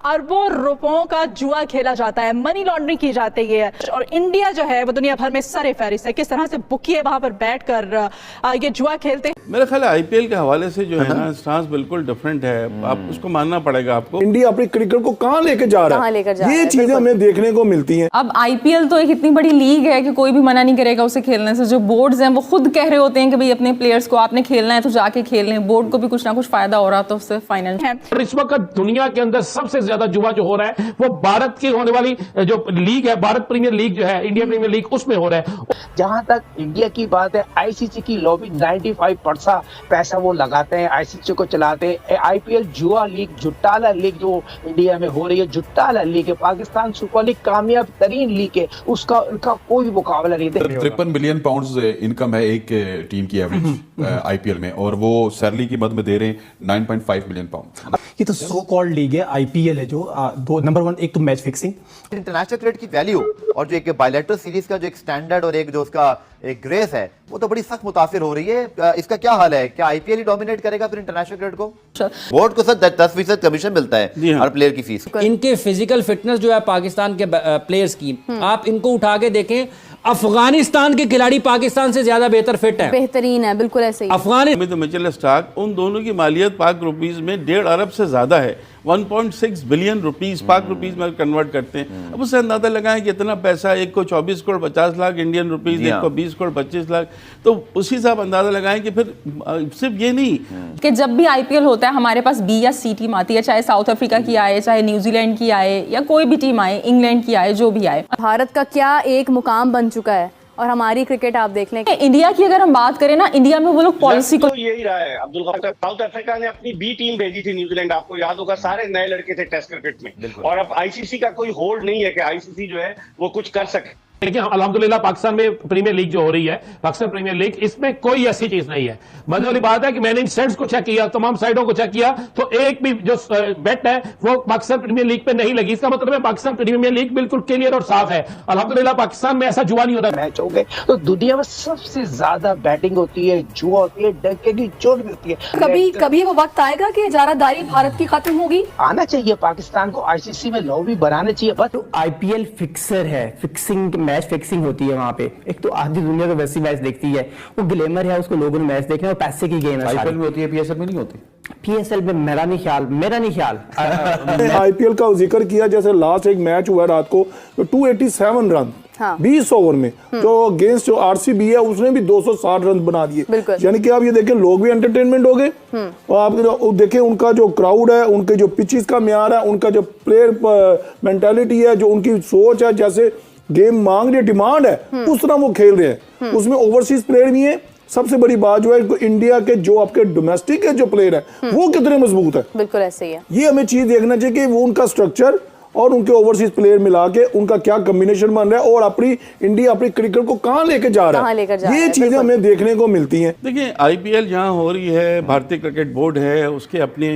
अरबों रुपयों का जुआ खेला जाता है, मनी लॉन्ड्रिंग की जाती है और इंडिया जो है वो दुनिया भर में सरे फहरिस्त है। किस तरह से बुकिए वहां पर बैठकर ये जुआ खेलते हैं। मेरा ख्याल है आईपीएल के हवाले से जो है ना स्टांस बिल्कुल डिफरेंट है, आप उसको मानना पड़ेगा आपको। इंडिया अपनी क्रिकेट को कहाँ लेके जा रहा है, ये चीजें हमें देखने को मिलती हैं। अब आईपीएल तो एक इतनी बड़ी लीग है कि कोई भी मना नहीं करेगा उसे खेलने से। जो बोर्ड्स हैं वो खुद कह रहे होते हैं कि भाई अपने प्लेयर्स को आपने खेलना है तो जाके खेल लें। बोर्ड को भी कुछ ना कुछ फायदा हो रहा तो उससे फाइनेंशियल। और इस वक्त दुनिया के अंदर सबसे ज्यादा जुआ जो हो रहा है वो भारत की होने वाली जो लीग है, भारत प्रीमियर लीग जो है, इंडिया प्रीमियर लीग, उसमें हो रहा है। जहां तक इंडिया की बात है, आईसीसी की लॉबी 95% पैसा वो लगाते हैं, आईसीसी को चलाते हैं। आईपीएल जुआ लीग, जुट्टाला लीग जो इंडिया में हो रही है, जुट्टाला लीग है। पाकिस्तान सुपर लीग कामयाब तरीन लीग है, उसका उनका कोई मुकाबला नहीं। 53 बिलियन पाउंड्स इनकम है एक टीम की एवरेज आईपीएल में, और वो सैलरी की मद में दे रहे हैं 9.5 मिलियन पाउंड। ये तो सो कॉल्ड लीग है आईपीएल है जो दो नंबर 1 एक तो मैच फिक्सिंग, इंटरनेशनल क्रिकेट की वैल्यू और जो एक बायलैटरल सीरीज का जो एक स्टैंडर्ड और एक जो उसका एक ग्रेस है वो तो बड़ी सख्त मुतासिर हो रही है। इसका क्या हाल है, क्या आईपीएल ही डोमिनेट करेगा फिर इंटरनेशनल क्रिकेट को? बोर्ड को सर 10% कमीशन मिलता है हर प्लेयर की फीस। इनके फिजिकल फिटनेस जो है पाकिस्तान के प्लेयर्स की, आप इनको उठा के देखें, अफगानिस्तान के खिलाड़ी पाकिस्तान से ज्यादा बेहतर फिट है, बेहतरीन है, बिल्कुल ऐसे ही। अफगानिस्तान मिचेल स्टार्क, उन दोनों की मालियत पाक रुपीस में 1.5 अरब से ज्यादा है। 1.6 बिलियन रुपीस पाक रुपीस में कन्वर्ट करते हैं। अब उससे अंदाजा लगाएं कि इतना पैसा, एक को 24 करोड़ 50 लाख इंडियन रुपीस, एक को 20 करोड़ 25 लाख, तो उसी हिसाब अंदाजा लगाएं कि फिर सिर्फ ये नहीं कि जब भी आईपीएल होता है हमारे पास बी या सी टीम आती है, चाहे साउथ अफ्रीका की आए, चाहे न्यूजीलैंड की आए, या कोई भी टीम आए, इंग्लैंड की आए, जो भी आए। भारत का क्या एक मुकाम बन चुका है और हमारी क्रिकेट आप देख लें। इंडिया की अगर हम बात करें ना, इंडिया में वो लोग पॉलिसी को तो यही रहा है। अब्दुल गफ्फार, साउथ अफ्रीका ने अपनी बी टीम भेजी थी न्यूजीलैंड, आपको याद होगा, सारे नए लड़के थे टेस्ट क्रिकेट में, और अब आईसीसी का कोई होल्ड नहीं है कि आईसीसी जो है वो कुछ कर सके। लेकिन अल्हम्दुलिल्लाह पाकिस्तान में प्रीमियर लीग जो हो रही है, पाकिस्तान प्रीमियर लीग, इसमें कोई ऐसी चीज नहीं है। मजे वाली बात है कि मैंने इन सेट्स को चेक किया, तमाम साइडों को चेक किया, तो एक भी जो बेट है वो पाकिस्तान प्रीमियर लीग पे नहीं लगी। इसका मतलब है पाकिस्तान प्रीमियर लीग बिल्कुल क्लियर और साफ है। अल्हम्दुलिल्लाह पाकिस्तान में ऐसा जुआ नहीं होता। मैच हो गए तो दुनिया में सबसे ज्यादा बैटिंग होती है, जुआ होती है, डंके की चोट मिलती है। कभी वो वक्त आएगा कि इजारादारी भारत की खत्म होगी। आना चाहिए पाकिस्तान को आईसीसी में लॉबी बनाना चाहिए। बस आईपीएल फिक्सर है, फिक्सिंग मैच फिक्सिंग होती है वहाँ पे। एक तो आधी दुनिया तो वैसी मैच देखती है, वो ग्लैमर है, उसको लोगों ने मैच देखना है, पैसे की गेम है। आईपीएल में होती है, पीएसएल में नहीं होती। पीएसएल में मेरा नहीं ख्याल आईपीएल का जिक्र किया, जैसे लास्ट एक मैच हुआ रात को, तो 287 रन 20 ओवर में, जो अगेंस्ट जो आरसीबी है उसने भी 260 रन बना दिए। यानी कि आप ये देखें, लोग भी एंटरटेनमेंट हो गए, और आप देखें उनका जो क्राउड है, उनके जो पिचेस का म्यार है, उनका जो प्लेयर मेंटालिटी है, जो उनकी सोच है, जैसे गेम मांग रही है, डिमांड है, उस तरह वो खेल रहे हैं। उसमें ओवरसीज प्लेयर भी है। सबसे बड़ी बात जो है, तो इंडिया के जो आपके डोमेस्टिक के जो प्लेयर है वो कितने मजबूत है, बिल्कुल ऐसे ही है। ये हमें चीज देखना चाहिए कि वो उनका स्ट्रक्चर और उनके ओवरसीज प्लेयर मिला के उनका क्या कॉम्बिनेशन बन रहा है, और अपनी इंडिया अपनी क्रिकेट को कहाँ लेके जा रहा है, ये चीजें हमें देखने को मिलती हैं। देखिए, आईपीएल जहाँ हो रही है, भारतीय क्रिकेट बोर्ड है, उसके अपने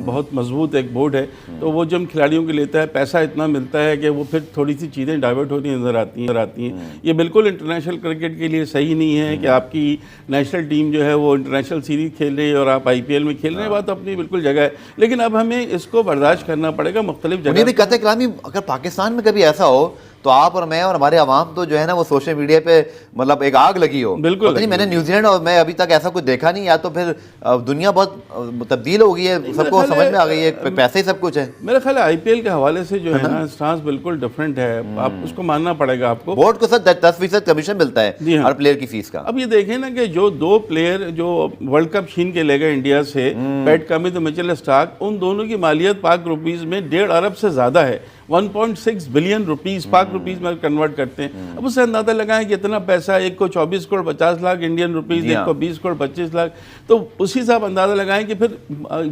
बहुत मजबूत एक बोर्ड है, तो वो जब खिलाड़ियों के लेता है, पैसा इतना मिलता है कि वो फिर थोड़ी सी चीज़ें डाइवर्ट होती नजर आती हैं। ये बिल्कुल इंटरनेशनल क्रिकेट के लिए सही नहीं है कि आपकी नेशनल टीम जो है वो इंटरनेशनल सीरीज खेल रही है और आप आईपीएल में खेल रहे हैं। बात अपनी बिल्कुल जगह है, लेकिन अब हमें इसको बर्दाश्त करना पड़ेगा। मुख्तलिफ जगह अगर पाकिस्तान में कभी ऐसा हो तो आप और मैं और हमारे अवाम तो जो है ना वो सोशल मीडिया पे मतलब एक आग लगी हो। बिल्कुल नहीं, मैंने न्यूजीलैंड और मैं अभी तक ऐसा कुछ देखा नहीं, या तो फिर दुनिया बहुत तब्दील हो गई है, सबको समझ में आ गई है, पैसे ही सब कुछ है। मेरा ख्याल है आईपीएल के हवाले से जो है ना स्टांस बिल्कुल डिफरेंट है, आप उसको मानना पड़ेगा आपको। बोर्ड को सर 10% कमीशन मिलता है हर प्लेयर की फीस का। अब ये देखें ना कि जो 2 प्लेयर जो वर्ल्ड कप छीन के ले गए इंडिया से, पैट कमिंस, मिचेल स्टार्क, उन दोनों की मालियत पाक रुपीस में 1.5 अरब से ज्यादा है। 1.6 बिलियन रुपीस पाक रुपीस में कन्वर्ट करते हैं। अब उससे अंदाजा लगाएं कि इतना पैसा, एक को 24 करोड़ 50 लाख इंडियन रुपीस, एक को 20 करोड़ 25 लाख, तो उसी हिसाब अंदाजा लगाएं कि फिर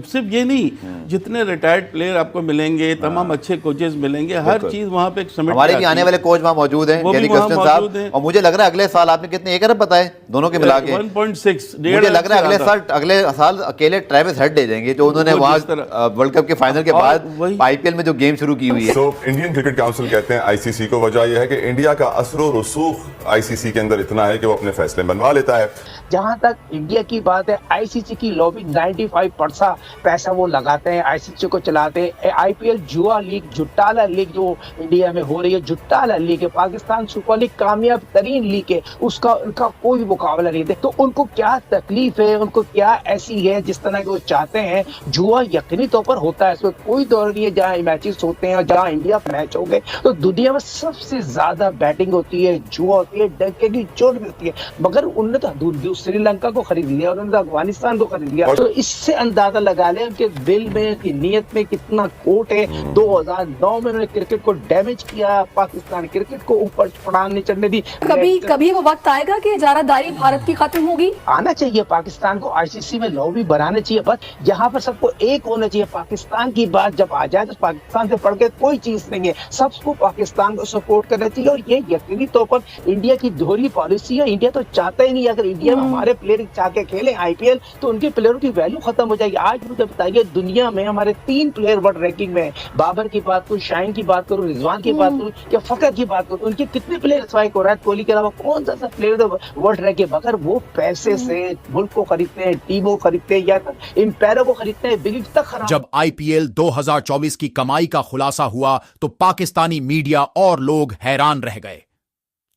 सिर्फ ये नहीं, जितने रिटायर्ड प्लेयर आपको मिलेंगे, तमाम अच्छे कोचेस मिलेंगे, हर चीज वहाँ पे हमारे भी आने वाले कोच वहाँ मौजूद हैं, और मुझे लग रहा है अगले साल आपने कितने 1 अरब बताए दोनों के मिला के 1.6। मुझे लग रहा है अगले साल अकेले ट्रेविस हेड दे देंगे, जो उन्होंने वहाँ वर्ल्ड कप के फाइनल के बाद आईपीएल में जो गेम शुरू की हुई है। इंडियन क्रिकेट काउंसिल कहते हैं आईसीसी को, वजह यह है कि इंडिया का असर और रसूख आईसीसी के अंदर इतना है कि वो अपने फैसले बनवा लेता है। जहां तक इंडिया की बात है, आईसीसी की लॉबी 95% पैसा वो लगाते हैं, आईसीसी को चलाते हैं। आईपीएल जुआ लीग, जुट्टाला लीग जो इंडिया में हो रही है, जुट्टाला लीग है, पाकिस्तान सुपर लीग कामयाब तरीन लीग है, उसका उनका कोई मुकाबला नहीं है। तो उनको क्या तकलीफ है, उनको क्या ऐसी है जिस तरह के वो चाहते हैं। जुआ यकीनी तौर पर होता है, इसमें कोई दौर नहीं है। जहाँ मैचेस होते हैं और जहाँ इंडिया मैच हो गए तो दुनिया में सबसे ज्यादा बैटिंग होती है, जुआ होती है, डंके की चोट भी होती है। मगर उन्होंने तो श्रीलंका को खरीद लिया, उन्होंने तो अफगानिस्तान को खरीद लिया। तो इससे अंदाजा लगा लें उनके दिल में, उनकी नीयत में कितना खोट है। 2009 में उन्होंने क्रिकेट को डैमेज किया, पाकिस्तान क्रिकेट को ऊपर पड़ान नहीं चढ़ने दी। कभी वो वक्त आएगा कि इजारादारी भारत की खत्म होगी? आना चाहिए पाकिस्तान को, आईसीसी में लॉबी बनाने चाहिए, बस यहाँ पर सबको एक होना चाहिए। पाकिस्तान की बात जब आ जाए तो पाकिस्तान से बढ़ के कोई चीज नहीं है, सबको पाकिस्तान को सपोर्ट करना चाहिए। और ये यकीनी तौर पर इंडिया की दोहरी पॉलिसी है। इंडिया तो चाहता ही नहीं, अगर इंडिया में हमारे प्लेयर चाह के खेले आईपीएल तो उनके प्लेयरों की वैल्यू खत्म हो जाएगी। आज मुझे बताइए, दुनिया में हमारे 3 प्लेयर वर्ल्ड रैंकिंग में, बाबर की बात करूँ, शाहीन की बात करूँ, रिजवान की बात करूँ या फकर की बात करूँ, उनके कितने प्लेयर स्वाइक, विराट कोहली के अलावा कौन सा प्लेयर वर्ल्ड रैंकिंग? मगर वो पैसे से मुल्क को खरीदते हैं, टीमों को खरीदते हैं या एम्पायरों को खरीदते हैं, बिग तक खराब। जब आईपीएल 2024 की कमाई का खुलासा हुआ तो पाकिस्तानी मीडिया और लोग हैरान रह गए।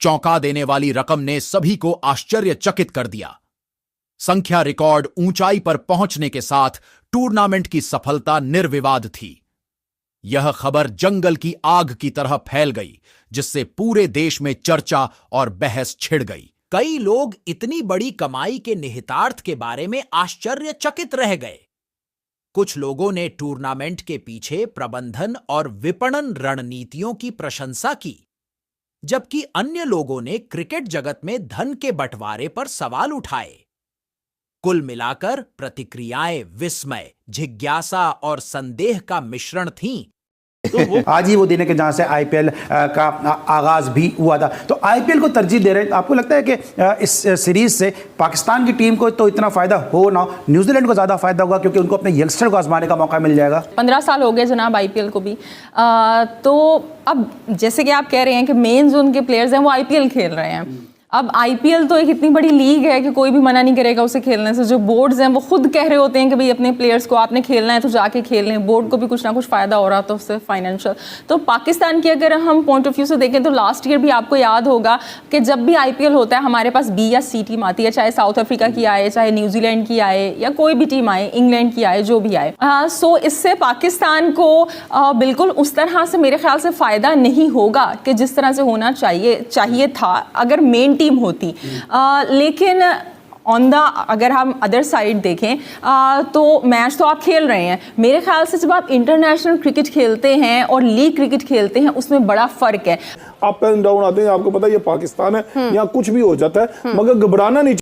चौंका देने वाली रकम ने सभी को आश्चर्यचकित कर दिया। संख्या रिकॉर्ड ऊंचाई पर पहुंचने के साथ टूर्नामेंट की सफलता निर्विवाद थी। यह खबर जंगल की आग की तरह फैल गई, जिससे पूरे देश में चर्चा और बहस छिड़ गई। कई लोग इतनी बड़ी कमाई के निहितार्थ के बारे में आश्चर्यचकित रह गए। कुछ लोगों ने टूर्नामेंट के पीछे प्रबंधन और विपणन रणनीतियों की प्रशंसा की, जबकि अन्य लोगों ने क्रिकेट जगत में धन के बंटवारे पर सवाल उठाए। कुल मिलाकर प्रतिक्रियाएं विस्मय, जिज्ञासा और संदेह का मिश्रण थीं। आज ही वो दिन है कि जहां से आईपीएल का आगाज भी हुआ था, तो आईपीएल को तरजीह दे रहे हैं। आपको लगता है कि इस सीरीज से पाकिस्तान की टीम को तो इतना फायदा हो ना, न्यूजीलैंड को ज्यादा फायदा होगा क्योंकि उनको अपने यंगस्टर को आजमाने का मौका मिल जाएगा? 15 साल हो गए जनाब आईपीएल को भी। तो अब जैसे कि आप कह रहे हैं कि मेन जो उनके प्लेयर्स हैं वो आईपीएल खेल रहे हैं। अब आईपीएल तो एक इतनी बड़ी लीग है कि कोई भी मना नहीं करेगा उसे खेलने से। जो बोर्ड्स हैं वो खुद कह रहे होते हैं कि भाई अपने प्लेयर्स को आपने खेलना है तो जाके खेल लें। बोर्ड को भी कुछ ना कुछ फ़ायदा हो रहा था उससे, फाइनेंशियल। तो पाकिस्तान की अगर हम पॉइंट ऑफ व्यू से देखें तो लास्ट ईयर भी आपको याद होगा कि जब भी आईपीएल होता है हमारे पास बी या सी टीम आती है, चाहे साउथ अफ्रीका की आए, चाहे न्यूजीलैंड की आए या कोई भी टीम आए, इंग्लैंड की आए, जो भी आए। सो इससे पाकिस्तान को बिल्कुल उस तरह से मेरे ख्याल से फ़ायदा नहीं होगा कि जिस तरह से होना चाहिए था अगर मेन टीम होती। लेकिन अगर हम अदर साइड देखें तो मैच तो आप खेल रहे हैं। मेरे ख्याल से जब आप इंटरनेशनल क्रिकेट खेलते हैं और लीग क्रिकेट खेलते हैं उसमें बड़ा फर्क है। अप एंड डाउन आते हैं, आपको पता है ये पाकिस्तान है, यहाँ कुछ भी हो जाता है, मगर घबराना नहीं।